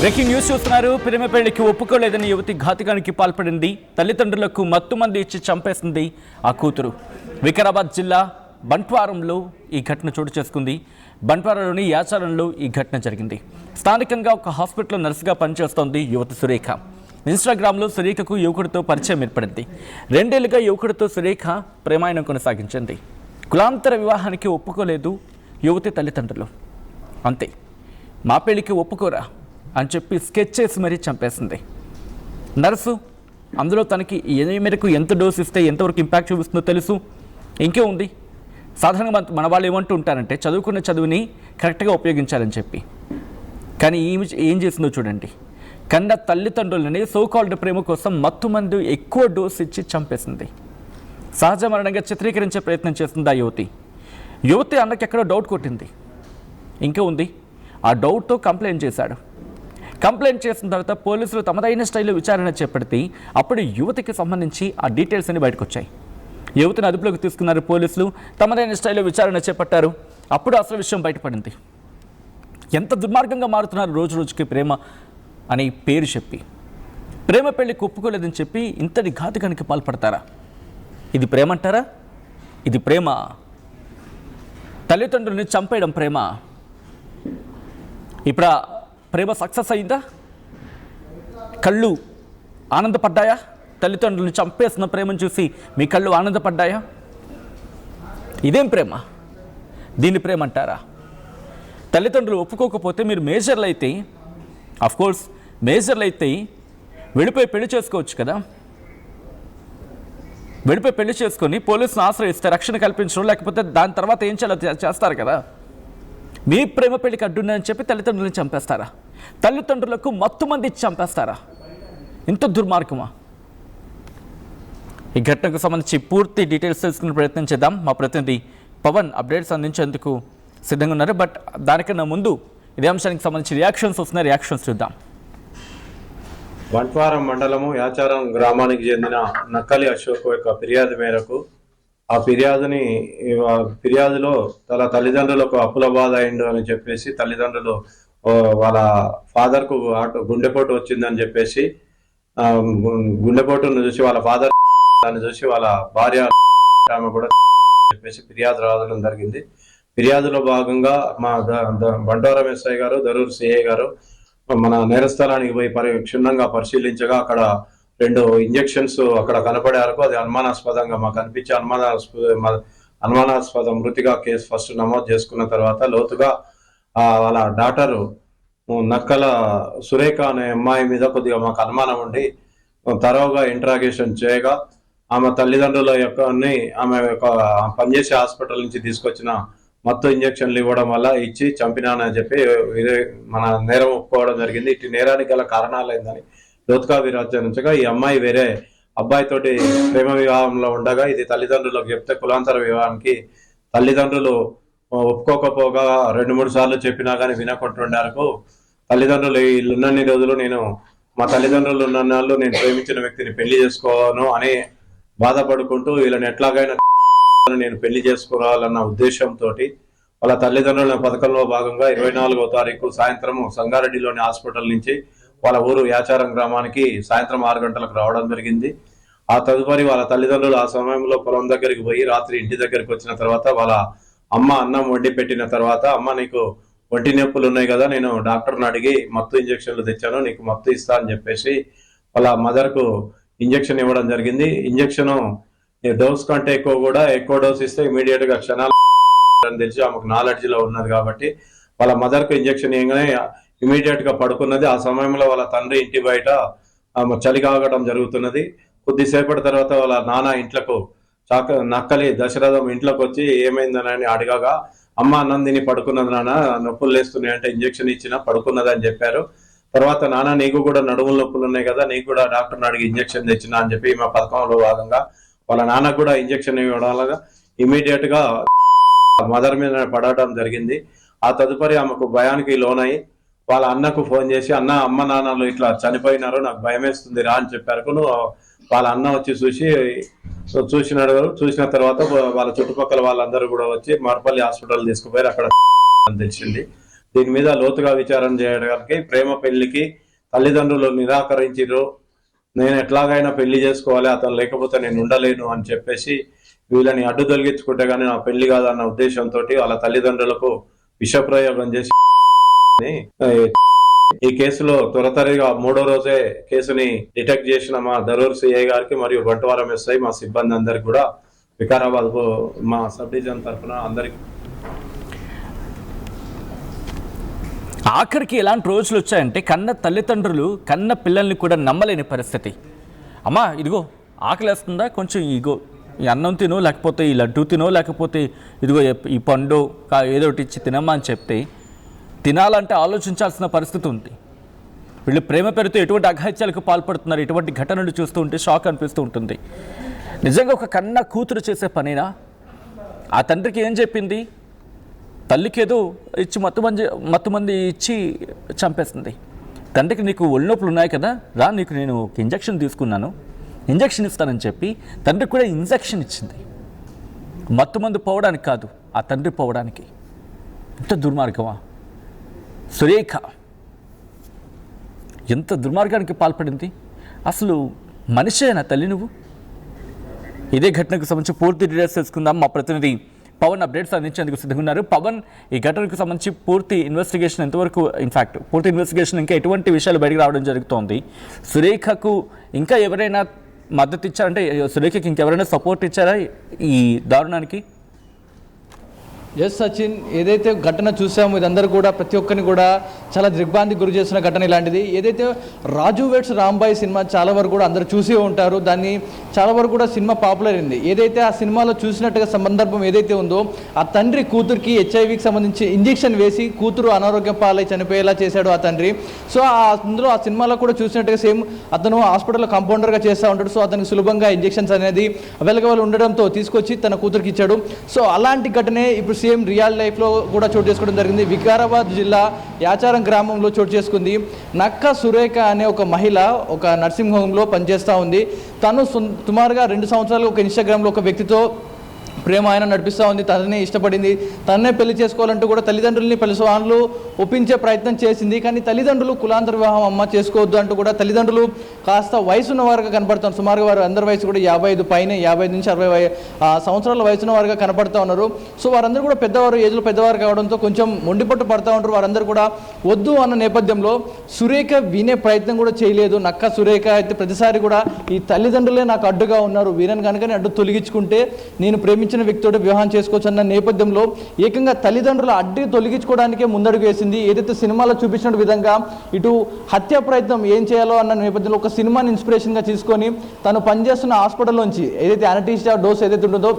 Breaking news చూస్తున్నారు. ప్రేమ పెళ్లికి ఒప్పుకోలేదని యువతి ఘాతుకానికి పాల్పడింది. తల్లిదండ్రులకు మత్తుమంది ఇచ్చి చంపేసింది ఆ కూతురు. వికారాబాద్ జిల్లా బంట్వారంలో ఈ ఘటన చోటు చేసుకుంది. బంట్వారంలోని యాచారంలో ఈ ఘటన జరిగింది. స్థానికంగా ఒక హాస్పిటల్లో నర్సుగా పనిచేస్తోంది యువతి సురేఖ. ఇన్స్టాగ్రామ్లో సురేఖకు యువకుడితో పరిచయం ఏర్పడింది. 2 ఏళ్లుగా యువకుడితో సురేఖ ప్రేమాయణం కొనసాగించింది. కులాంతర వివాహానికి ఒప్పుకోలేదు యువతి తల్లిదండ్రులు. అంతే, మా పెళ్లికి ఒప్పుకోరా అని చెప్పి స్కెచ్ చేసి మరీ చంపేసింది. నర్సు అందులో తనకి ఏ మేరకు ఎంత డోస్ ఇస్తే ఎంతవరకు ఇంపాక్ట్ చూపిస్తుందో తెలుసు. ఇంకే ఉంది, సాధారణంగా మన వాళ్ళు ఏమంటూ ఉంటారంటే చదువుకున్న చదువుని కరెక్ట్గా ఉపయోగించాలని చెప్పి. కానీ ఏం చేసిందో చూడండి. కన్న తల్లిదండ్రులని సోకాల్డ్ ప్రేమ కోసం మత్తుమందు ఎక్కువ డోస్ ఇచ్చి చంపేసింది. సహజ మరణంగా చిత్రీకరించే ప్రయత్నం చేస్తుంది ఆ యువతి అన్నకి ఎక్కడో డౌట్ కొట్టింది. ఇంకా ఉంది, ఆ డౌట్తో కంప్లైంట్ చేశాడు. కంప్లైంట్ చేసిన తర్వాత పోలీసులు తమదైన స్టైల్లో విచారణ చేపడితే అప్పుడు యువతికి సంబంధించి ఆ డీటెయిల్స్ అన్ని బయటకు వచ్చాయి. యువతిని అదుపులోకి తీసుకున్నారు పోలీసులు. తమదైన స్టైల్లో విచారణ చేపట్టారు. అప్పుడు అసలు విషయం బయటపడింది. ఎంత దుర్మార్గంగా మారుతున్నారు రోజు రోజుకి ప్రేమ అని పేరు చెప్పి. ప్రేమ పెళ్లికి ఒప్పుకోలేదని చెప్పి ఇంతటి ఘాతుకానికి పాల్పడతారా? ఇది ప్రేమ అంటారా? ఇది ప్రేమ? తల్లిదండ్రుల్ని చంపేయడం ప్రేమ? ఇప్పుడు ఆ ప్రేమ సక్సెస్ అయిందా? కళ్ళు ఆనందపడ్డాయా? తల్లిదండ్రులను చంపేసిన ప్రేమను చూసి మీ కళ్ళు ఆనందపడ్డాయా? ఇదేం ప్రేమ? దీన్ని ప్రేమ అంటారా? తల్లిదండ్రులు ఒప్పుకోకపోతే మీరు మేజర్లు అయితే, అఫ్కోర్స్ మేజర్లు అయితే వెళ్ళిపోయి పెళ్లి చేసుకోవచ్చు కదా. వెళ్ళిపోయి పెళ్లి చేసుకొని పోలీసును ఆశ్రయిస్తే రక్షణ కల్పించడం, లేకపోతే దాని తర్వాత ఏం చేయాలో చేస్తారు కదా. మీ ప్రేమ పెళ్లికి అడ్డున్నారని చెప్పి తల్లిదండ్రులను చంపేస్తారా? తల్లిదండ్రులకు మత్తుమంది ఇచ్చి చంపేస్తారా? ఇంత దుర్మార్గమా? ఈ ఘటనకు సంబంధించి పూర్తి డీటెయిల్స్ తెలుసుకునే ప్రయత్నం చేద్దాం. మా ప్రతినిధి పవన్ అప్డేట్స్ అందించేందుకు సిద్ధంగా ఉన్నారు. బట్ దానికన్నా ముందు ఇదే అంశానికి సంబంధించి రియాక్షన్స్ వస్తున్నాయి. రియాక్షన్స్ చూద్దాం. బంట్వారం మండలము యాచారం గ్రామానికి చెందిన నక్కలి అశోక్ యొక్క ఫిర్యాదు మేరకు ఆ ఫిర్యాదులో తన తల్లిదండ్రులకు అప్పుల బాధ అయిండు అని చెప్పేసి తల్లిదండ్రులు వాళ్ళ ఫాదర్కు గుండెపోటు వచ్చిందని చెప్పేసి గుండెపోటును చూసి వాళ్ళ ఫాదర్ దాన్ని చూసి వాళ్ళ భార్య ఆమె కూడా చెప్పేసి ఫిర్యాదు రావడం జరిగింది. ఫిర్యాదులో భాగంగా మా బంట్వారం ఎస్ఐ గారు, దరూర్ సిఐ గారు మన నేరస్థలానికి పోయి క్షుణ్ణంగా పరిశీలించగా అక్కడ 2 ఇంజెక్షన్స్ అక్కడ కనపడే వరకు అది అనుమానాస్పదంగా మాకు అనిపించి అనుమానాస్పద మృతిగా కేసు ఫస్ట్ నమోదు చేసుకున్న తర్వాత లోతుగా వాళ్ళ డాక్టరు నక్కల సురేఖ అనే అమ్మాయి మీద కొద్దిగా మాకు అనుమానం ఉండి తరోగా ఇంట్రాగేషన్ చేయగా ఆమె తల్లిదండ్రుల ఆమె యొక్క పనిచేసే హాస్పిటల్ నుంచి తీసుకొచ్చిన మత్తు ఇంజక్షన్లు ఇవ్వడం వల్ల ఇచ్చి చంపినానని చెప్పి మన నేరం ఒప్పుకోవడం జరిగింది. ఇటు నేరానికి గల కారణాలు ఏందని లోతుగా విరాచరించగా ఈ అమ్మాయి వేరే అబ్బాయితోటి ప్రేమ వివాహంలో ఉండగా ఇది తల్లిదండ్రులకు చెప్తే కులాంతర వివాహానికి తల్లిదండ్రులు ఒప్పుకోకపోగా 2-3 సార్లు చెప్పినా కానీ వినకుంటుండేందుకు తల్లిదండ్రులు వీళ్ళున్నన్ని రోజులు మా తల్లిదండ్రులు ఉన్నన్నాళ్ళు నేను ప్రేమించిన వ్యక్తిని పెళ్లి చేసుకోను అని బాధపడుకుంటూ వీళ్ళని ఎట్లాగైనా నేను పెళ్లి చేసుకోవాలన్న ఉద్దేశంతో వాళ్ళ తల్లిదండ్రుల పథకంలో భాగంగా 24వ తారీఖు సాయంత్రం సంగారెడ్డిలోని హాస్పిటల్ నుంచి వాళ్ళ ఊరు యాచారం గ్రామానికి సాయంత్రం 6 గంటలకు రావడం జరిగింది. ఆ తదుపరి వాళ్ళ తల్లిదండ్రులు ఆ సమయంలో పొలం దగ్గరికి పోయి రాత్రి ఇంటి దగ్గరికి వచ్చిన తర్వాత వాళ్ళ అమ్మ అన్నం వండి పెట్టిన తర్వాత, అమ్మ నీకు ఒంటి నొప్పులు ఉన్నాయి కదా, నేను డాక్టర్ని అడిగి మత్తు ఇంజక్షన్లు తెచ్చాను, నీకు మత్తు ఇస్తా అని చెప్పేసి వాళ్ళ మదర్కు ఇంజక్షన్ ఇవ్వడం జరిగింది. ఇంజక్షన్ డోస్ కంటే ఎక్కువ డోస్ ఇస్తే ఇమీడియట్ గా క్షణాలు అని తెలిసి ఆమెకు నాలెడ్జ్లో ఉన్నది కాబట్టి వాళ్ళ మదర్కు ఇంజక్షన్ ఇవ్వగానే ఇమీడియట్ గా పడుకున్నది. ఆ సమయంలో వాళ్ళ తండ్రి ఇంటి బయట చలి కాగడం జరుగుతున్నది. కొద్దిసేపటి తర్వాత వాళ్ళ నాన్న ఇంట్లకు నక్కలి దశరథం ఇంట్లోకి వచ్చి ఏమైందని అడగగా అమ్మ అన్నం తిని పడుకున్నది నాన్న, నొప్పులు లేస్తున్నాయి అంటే ఇంజక్షన్ ఇచ్చిన పడుకున్నది అని చెప్పారు. తర్వాత నాన్న నీకు కూడా నడుముల నొప్పులు ఉన్నాయి కదా, నీకు కూడా డాక్టర్ని అడిగి ఇంజక్షన్ తెచ్చిన అని చెప్పి మా పథకంలో భాగంగా వాళ్ళ నాన్నకు కూడా ఇంజక్షన్ ఇవ్వడం ఇమీడియట్ గా మదర్ మీద పడటం జరిగింది. ఆ తదుపరి ఆమెకు భయానికి లోనై వాళ్ళ అన్నకు ఫోన్ చేసి అమ్మ నాన్నలు ఇట్లా చనిపోయినారు, నాకు భయం వేస్తుంది రా అని చెప్పారు. వాళ్ళ అన్న వచ్చి చూసిన తర్వాత వాళ్ళ చుట్టుపక్కల వాళ్ళందరూ కూడా వచ్చి మరపల్లి హాస్పిటల్ తీసుకుపోయారు. అక్కడ తెలిసింది. దీని మీద లోతుగా విచారణ చేయడానికి ప్రేమ పెళ్లికి తల్లిదండ్రులు నిరాకరించారు. నేను ఎట్లాగైనా పెళ్లి చేసుకోవాలి, అతను లేకపోతే నేను ఉండలేను అని చెప్పేసి వీళ్ళని అడ్డు తొలగించుకుంటే గానీ నా పెళ్లి కాదన్న ఉద్దేశంతో వాళ్ళ తల్లిదండ్రులకు విషప్రయోగం చేసి ఈ కేసులో త్వరతరిగా 3వ రోజే కేసుని డిటెక్ట్ చేసిన మా దరూర్ సిఐ గారికి మరియు బంట్వారం ఎస్ఐ మా సిబ్బంది అందరికి కూడా వికారాబాద్ మా సబ్ డివిజన్ తరఫున అందరికి ఆఖరికి ఎలాంటి రోజులు వచ్చాయంటే కన్న తల్లిదండ్రులు కన్న పిల్లల్ని కూడా నమ్మలేని పరిస్థితి. అమ్మా ఇదిగో ఆకలేస్తుందా, కొంచెం ఇగో ఈ అన్నం తినో, లేకపోతే ఈ లడ్డు తినో, లేకపోతే ఇదిగో ఈ పండు ఏదో ఒకటి ఇచ్చి తినమ్మా అని చెప్తే తినాలంటే ఆలోచించాల్సిన పరిస్థితి ఉంది. వీళ్ళు ప్రేమ పేరుతో ఎటువంటి అఘాయిత్యాలకు పాల్పడుతున్నారు. ఇటువంటి ఘటనలు చూస్తూ ఉంటే షాక్ అనిపిస్తూ ఉంటుంది. నిజంగా ఒక కన్న కూతురు చేసే పనేనా? ఆ తండ్రికి ఏం చెప్పింది? తల్లికి ఏదో ఇచ్చి మత్తుమంది ఇచ్చి చంపేస్తుంది. తండ్రికి నీకు ఒళ్ళనొప్పులు ఉన్నాయి కదా, రా నీకు నేను ఒక ఇంజక్షన్ తీసుకున్నాను, ఇంజక్షన్ ఇస్తానని చెప్పి తండ్రికి కూడా ఇంజక్షన్ ఇచ్చింది. మత్తుమందు పోవడానికి కాదు, ఆ తండ్రి పోవడానికి. ఎంత దుర్మార్గమా! సురేఖ ఎంత దుర్మార్గానికి పాల్పడింది. అసలు మనిషేనా తల్లి నువ్వు? ఇదే ఘటనకు సంబంధించి పూర్తి డీటెయిల్స్ తెలుసుకుందాం. మా ప్రతినిధి పవన్ అప్డేట్స్ అందించేందుకు సిద్ధంగా ఉన్నారు. పవన్, ఈ ఘటనకు సంబంధించి పూర్తి ఇన్వెస్టిగేషన్ ఎంతవరకు, ఇన్ఫ్యాక్ట్ పూర్తి ఇన్వెస్టిగేషన్ ఇంకా ఎటువంటి విషయాలు బయటకు రావడం జరుగుతోంది? సురేఖకు ఇంకా ఎవరైనా మద్దతు ఇచ్చారంటే, సురేఖకి ఇంకెవరైనా సపోర్ట్ ఇచ్చారా ఈ దారుణానికి? ఎస్ సచిన్, ఏదైతే ఘటన చూసామో ఇదందరూ కూడా ప్రతి ఒక్కరిని కూడా చాలా దిగ్భ్రాంతికి గురి చేసిన ఘటన ఇలాంటిది. ఏదైతే రాజు వెడ్స్ రాంబాయ్ సినిమా చాలా వరకు కూడా అందరూ చూసే ఉంటారు. దాన్ని చాలా వరకు కూడా సినిమా పాపులర్ అయింది. ఏదైతే ఆ సినిమాలో చూసినట్టుగా సందర్భం ఏదైతే ఉందో, ఆ తండ్రి కూతురికి హెచ్ఐవికి సంబంధించి ఇంజెక్షన్ వేసి కూతురు అనారోగ్యం పాలై చనిపోయేలా చేశాడు ఆ తండ్రి. సో అందులో ఆ సినిమాలో కూడా చూసినట్టుగా సేమ్ అతను హాస్పిటల్లో కాంపౌండర్గా చేస్తూ ఉంటాడు. సో అతనికి సులభంగా ఇంజెక్షన్స్ అనేది అవైలబుల్ ఉండడంతో తీసుకొచ్చి తన కూతురికి ఇచ్చాడు. సో అలాంటి ఘటనే ఇప్పుడు సేమ్ రియల్ లైఫ్లో కూడా చోటు చేసుకోవడం జరిగింది. వికారాబాద్ జిల్లా యాచారం గ్రామంలో చోటు చేసుకుంది. నక్క సురేఖ అనే ఒక మహిళ ఒక నర్సింగ్ హోమ్లో పనిచేస్తూ ఉంది. తను సుమారుగా 2 సంవత్సరాలు ఒక ఇన్స్టాగ్రామ్లో ఒక వ్యక్తితో ప్రేమ ఆయన నడిపిస్తూ ఉంది. తననే ఇష్టపడింది, తననే పెళ్లి చేసుకోవాలంటూ కూడా తల్లిదండ్రుల్ని పలుసార్లు ఒప్పించే ప్రయత్నం చేసింది. కానీ తల్లిదండ్రులు కులాంతర వివాహం అమ్మ చేసుకోవద్దు అంటూ కూడా తల్లిదండ్రులు కాస్త వయసున్న వారుగా కనపడుతారు. సుమారుగా వారు అందరి వయసు కూడా 55 పైన 55 నుంచి 60 సంవత్సరాల వయసున్న వారుగా కనపడుతూ ఉన్నారు. సో వారందరూ కూడా పెద్దవారు, ఏజ్లో పెద్దవారు కావడంతో కొంచెం మొండిపట్టు పడుతూ ఉంటారు. వారందరూ కూడా వద్దు అన్న నేపథ్యంలో సురేఖ వినే ప్రయత్నం కూడా చేయలేదు. నక్క సురేఖ అయితే ప్రతిసారి కూడా ఈ తల్లిదండ్రులే నాకు అడ్డుగా ఉన్నారు, వీరని కనుక అడ్డు తొలగించుకుంటే నేను ప్రేమించిన వ్యక్తితో వివాహం చేసుకోవచ్చు అన్న నేపథ్యంలో ఏకంగా తల్లిదండ్రుల అడ్డు తొలగించుకోవడానికే ముందడుగు వేసింది. ఏదైతే సినిమాలో చూపించిన విధంగా ఇటు హత్య ప్రయత్నం ఏం చేయాలో అన్న నేపథ్యంలో ఒక సినిమాని ఇన్స్పిరేషన్గా తీసుకొని తను పనిచేస్తున్న హాస్పిటల్లోంచి ఏదైతే అనటీషియా డోస్ ఏదైతే ఉంటుందో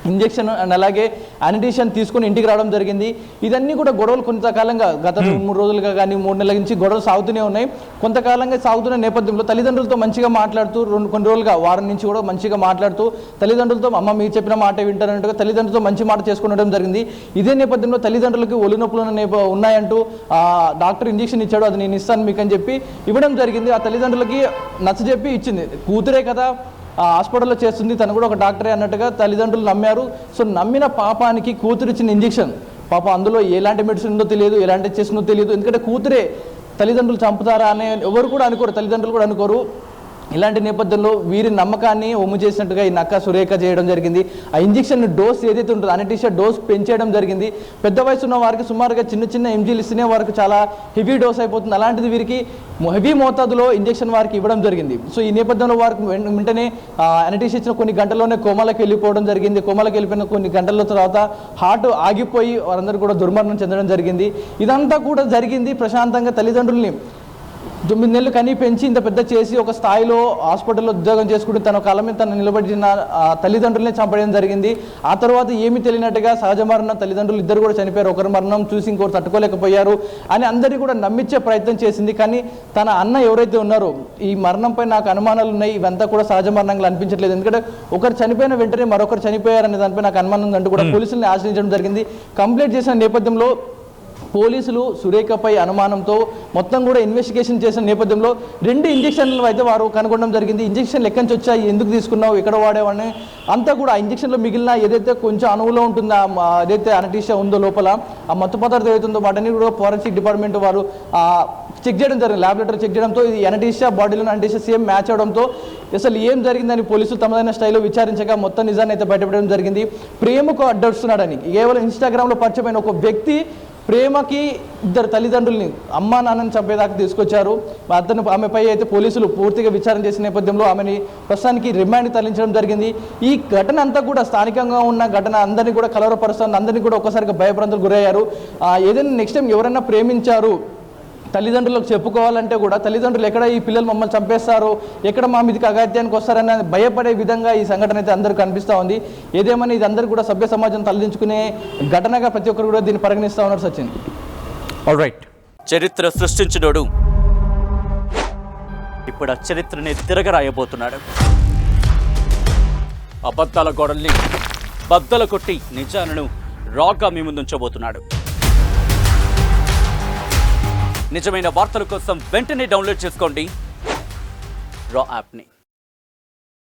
ఇంజెక్షన్ అండ్ అలాగే యానిటేషన్ తీసుకుని ఇంటికి రావడం జరిగింది. ఇదన్నీ కూడా గొడవలు కొంతకాలంగా గత 3 రోజులుగా కానీ 3 నెలల నుంచి గొడవలు సాగుతూనే ఉన్నాయి. కొంతకాలంగా సాగుతున్న నేపథ్యంలో తల్లిదండ్రులతో మంచిగా మాట్లాడుతూ కొన్ని రోజులుగా వారం నుంచి కూడా మంచిగా మాట్లాడుతూ తల్లిదండ్రులతో అమ్మ మీరు చెప్పిన మాట వింటారన్నట్టుగా తల్లిదండ్రులతో మంచి మాట చేసుకునడం జరిగింది. ఇదే నేపథ్యంలో తల్లిదండ్రులకి ఒళ్ళు నొప్పులు ఉన్నాయంటూ డాక్టర్ ఇంజెక్షన్ ఇచ్చాడు, అది నేను ఇస్తాను మీకు అని చెప్పి ఇవ్వడం జరిగింది. ఆ తల్లిదండ్రులకి నచ్చజెప్పి ఇచ్చింది. కూతురే కదా హాస్పిటల్లో చేస్తుంది, తను కూడా ఒక డాక్టరే అన్నట్టుగా తల్లిదండ్రులు నమ్మారు. సో నమ్మిన పాపానికి కూతురు ఇచ్చిన ఇంజెక్షన్ పాపం అందులో ఎలాంటి మెడిసిన్ ఉందో తెలియదు, ఎలాంటి చేసిందో తెలియదు. ఎందుకంటే కూతురే తల్లిదండ్రులు చంపుతారా అనే ఎవరు కూడా అనుకోరు, తల్లిదండ్రులు కూడా అనుకోరు. ఇలాంటి నేపథ్యంలో వీరి నమ్మకాన్ని ఒమ్ము చేసినట్టుగా ఈ నక్క సురేఖ చేయడం జరిగింది. ఆ ఇంజెక్షన్ డోస్ ఏదైతే ఉంటుందో అనటీషియా డోస్ పెంచేయడం జరిగింది. పెద్ద వయసు ఉన్న వారికి సుమారుగా చిన్న ఎంజీలు ఇస్తేనే వారికి చాలా హెవీ డోస్ అయిపోతుంది. అలాంటిది వీరికి హెవీ మోతాదులో ఇంజెక్షన్ వారికి ఇవ్వడం జరిగింది. సో ఈ నేపథ్యంలో వారికి వెంటనే అనటీషియా ఇచ్చిన కొన్ని గంటల్లోనే కోమాలకు వెళ్ళిపోవడం జరిగింది. కోమాలకు వెళ్ళిపోయిన కొన్ని గంటల తర్వాత హార్ట్ ఆగిపోయి వారందరూ కూడా దుర్మరణం చెందడం జరిగింది. ఇదంతా కూడా జరిగింది ప్రశాంతంగా తల్లిదండ్రుల్ని 9 నెలలు కనీ పెంచి ఇంత పెద్ద చేసి ఒక స్థాయిలో హాస్పిటల్లో ఉద్యోగం చేసుకుంటూ తన కాలం మీద తను నిలబడిన తల్లిదండ్రులనే చంపడం జరిగింది. ఆ తర్వాత ఏమీ తెలియనట్టుగా సహజ మరణం తల్లిదండ్రులు ఇద్దరు కూడా చనిపోయారు. ఒకరి మరణం చూసి ఇంకోటి తట్టుకోలేకపోయారు అని అందరినీ కూడా నమ్మించే ప్రయత్నం చేసింది. కానీ తన అన్న ఎవరైతే ఉన్నారో ఈ మరణంపై నాకు అనుమానాలు ఉన్నాయి, ఇవంతా కూడా సహజ మరణంగా అనిపించట్లేదు, ఎందుకంటే ఒకరు చనిపోయిన వెంటనే మరొకరు చనిపోయారనే దానిపై నాకు అనుమానం అంటూ కూడా పోలీసుల్ని ఆశ్రయించడం జరిగింది. కంప్లైంట్ చేసిన నేపథ్యంలో పోలీసులు సురేఖపై అనుమానంతో మొత్తం కూడా ఇన్వెస్టిగేషన్ చేసిన నేపథ్యంలో 2 ఇంజెక్షన్లు అయితే వారు కనుగొనడం జరిగింది. ఇంజెక్షన్లు ఎక్కడి నుంచి వచ్చాయి, ఎందుకు తీసుకున్నావు, ఎక్కడ వాడేవాడిని అంతా కూడా ఆ ఇంజెక్షన్లో మిగిలిన ఏదైతే కొంచెం అణువులో ఉంటుందో ఏదైతే అనటీషియా ఉందో లోపల ఆ మత్తు పదార్థం ఏదైతుందో వాటిని కూడా ఫోరెన్సిక్ డిపార్ట్మెంట్ వారు చెక్ చేయడం జరిగింది. ల్యాబొరేటరీ చెక్ చేయడంతో ఇది అనటీషియా బాడీలో అనటీషియా సేమ్ మ్యాచ్ అవడంతో అసలు ఏం జరిగిందని పోలీసులు తమదైన స్టైల్లో విచారించగా మొత్తం నిజాన్ని అయితే బయటపడడం జరిగింది. ప్రేమకు అడ్డొస్తున్నాడని కేవలం ఇన్స్టాగ్రామ్లో పరిచయమైన ఒక వ్యక్తి ప్రేమకి 2 తల్లిదండ్రుల్ని అమ్మా నాన్నని చంపేదాకా తీసుకొచ్చారు. ఆమెపై అయితే పోలీసులు పూర్తిగా విచారణ చేసిన నేపథ్యంలో ఆమెని ప్రస్తుతానికి రిమాండ్కి తరలించడం జరిగింది. ఈ ఘటన అంతా కూడా స్థానికంగా ఉన్న ఘటన అందరినీ కూడా కలవరపరుస్తుంది. అందరినీ కూడా ఒక్కసారిగా భయభ్రాంతులకు గురయ్యారు. ఏదైనా నెక్స్ట్ టైం ఎవరైనా ప్రేమించారు తల్లిదండ్రులకు చెప్పుకోవాలంటే కూడా తల్లిదండ్రులు ఎక్కడ ఈ పిల్లలు మమ్మల్ని చంపేస్తారు, ఎక్కడ మా మీదకి అగాత్యానికి వస్తారని భయపడే విధంగా ఈ సంఘటన అయితే అందరికీ కనిపిస్తూ ఉంది. ఏదేమైనా ఇది అందరూ కూడా సభ్య సమాజం తలదించుకునే ఘటనగా ప్రతి ఒక్కరు కూడా దీన్ని పరిగణిస్తూ ఉన్నారు. సచిన్, ఆల్రైట్. చరిత్ర సృష్టించినోడు ఇప్పుడు ఆ చరిత్రని తిరగరాయబోతున్నాడు. అబద్ధాల గోడల్ని బద్దలు కొట్టి నిజాలను రాగా మీ ముందుంచబోతున్నాడు. నిజమైన వార్తల కోసం వెంటనే డౌన్లోడ్ చేసుకోండి రా యాప్ని.